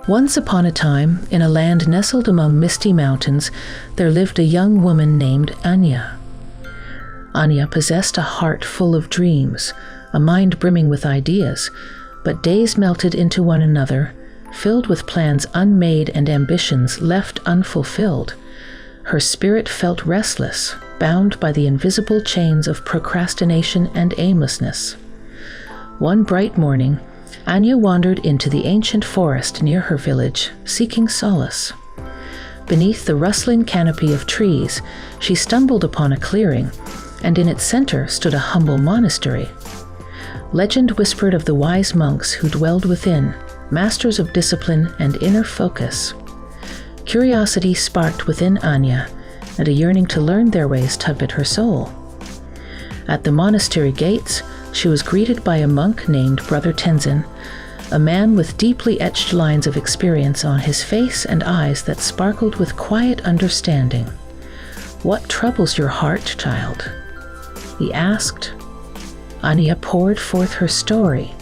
Once upon a time, in a land nestled among misty mountains, there lived a young woman named Anya. Anya possessed a heart full of dreams, a mind brimming with ideas, but days melted into one another, filled with plans unmade and ambitions left unfulfilled. Her spirit felt restless, bound by the invisible chains of procrastination and aimlessness. One bright morning, Anya wandered into the ancient forest near her village, seeking solace. Beneath the rustling canopy of trees, she stumbled upon a clearing, and in its center stood a humble monastery. Legend whispered of the wise monks who dwelled within, masters of discipline and inner focus. Curiosity sparked within Anya, and a yearning to learn their ways tugged at her soul. At the monastery gates, she was greeted by a monk named Brother Tenzin, a man with deeply etched lines of experience on his face and eyes that sparkled with quiet understanding. "What troubles your heart, child?" he asked. Anya poured forth her story,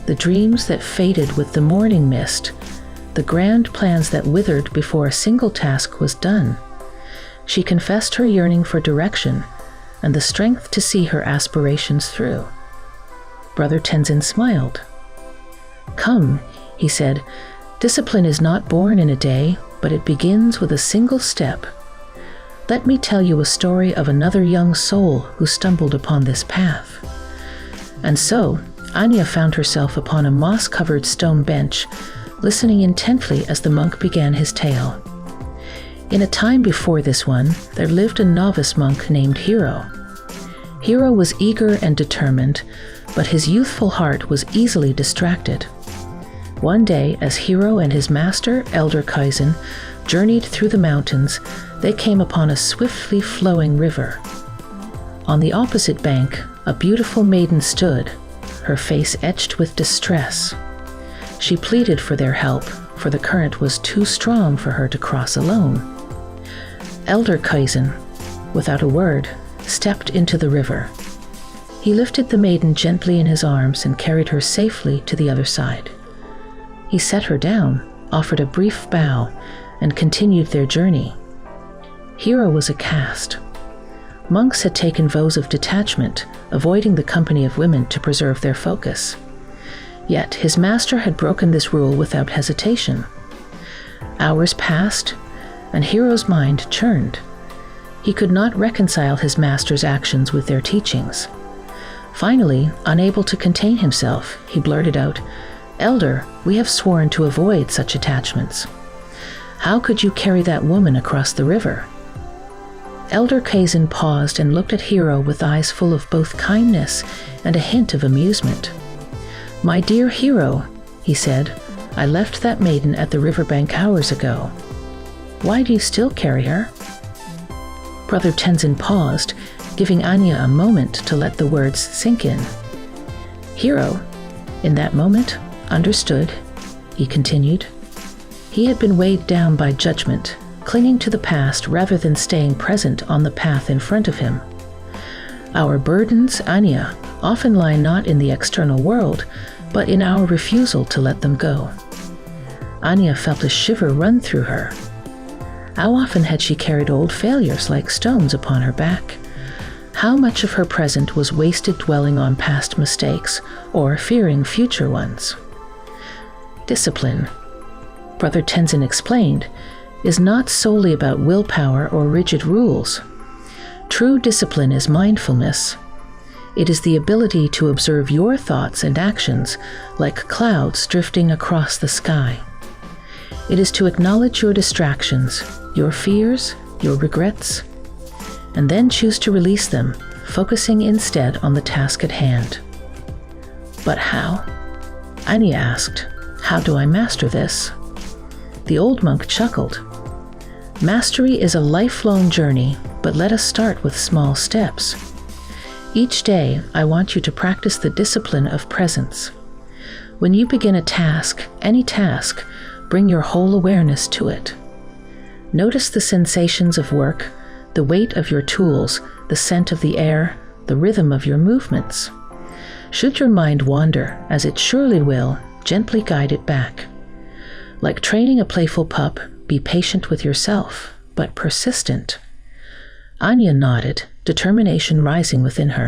the dreams that faded with the morning mist, the grand plans that withered before a single task was done. She confessed her yearning for direction and the strength to see her aspirations through. Brother Tenzin smiled. "Come," he said, "discipline is not born in a day, but it begins with a single step. Let me tell you a story of another young soul who stumbled upon this path." And so, Anya found herself upon a moss-covered stone bench, listening intently as the monk began his tale. In a time before this one, there lived a novice monk named Hiro. Hiro was eager and determined, but his youthful heart was easily distracted. One day, as Hiro and his master, Elder Kaizen, journeyed through the mountains, they came upon a swiftly flowing river. On the opposite bank, a beautiful maiden stood, her face etched with distress. She pleaded for their help, for the current was too strong for her to cross alone. Elder Kaizen, without a word, stepped into the river. He lifted the maiden gently in his arms and carried her safely to the other side. He set her down, offered a brief bow, and continued their journey. Hiro was a caste. Monks had taken vows of detachment, avoiding the company of women to preserve their focus. Yet his master had broken this rule without hesitation. Hours passed, and Hiro's mind churned. He could not reconcile his master's actions with their teachings. Finally, unable to contain himself, he blurted out, "Elder, we have sworn to avoid such attachments. How could you carry that woman across the river?" Elder Kaizen paused and looked at Hiro with eyes full of both kindness and a hint of amusement. "My dear Hiro," he said, "I left that maiden at the riverbank hours ago. Why do you still carry her?" Brother Tenzin paused, giving Anya a moment to let the words sink in. Hiro, in that moment, understood, he continued. He had been weighed down by judgment, clinging to the past rather than staying present on the path in front of him. Our burdens, Anya, often lie not in the external world, but in our refusal to let them go. Anya felt a shiver run through her. How often had she carried old failures like stones upon her back? How much of her present was wasted dwelling on past mistakes or fearing future ones? Discipline, Brother Tenzin explained, is not solely about willpower or rigid rules. True discipline is mindfulness. It is the ability to observe your thoughts and actions like clouds drifting across the sky. It is to acknowledge your distractions, your fears, your regrets, and then choose to release them, focusing instead on the task at hand. But how? Anya asked, "How do I master this?" The old monk chuckled. "Mastery is a lifelong journey, but let us start with small steps. Each day, I want you to practice the discipline of presence. When you begin a task, any task, bring your whole awareness to it. Notice the sensations of work, the weight of your tools, the scent of the air, the rhythm of your movements. Should your mind wander, as it surely will, gently guide it back. Like training a playful pup, be patient with yourself, but persistent. Anya nodded, determination rising within her.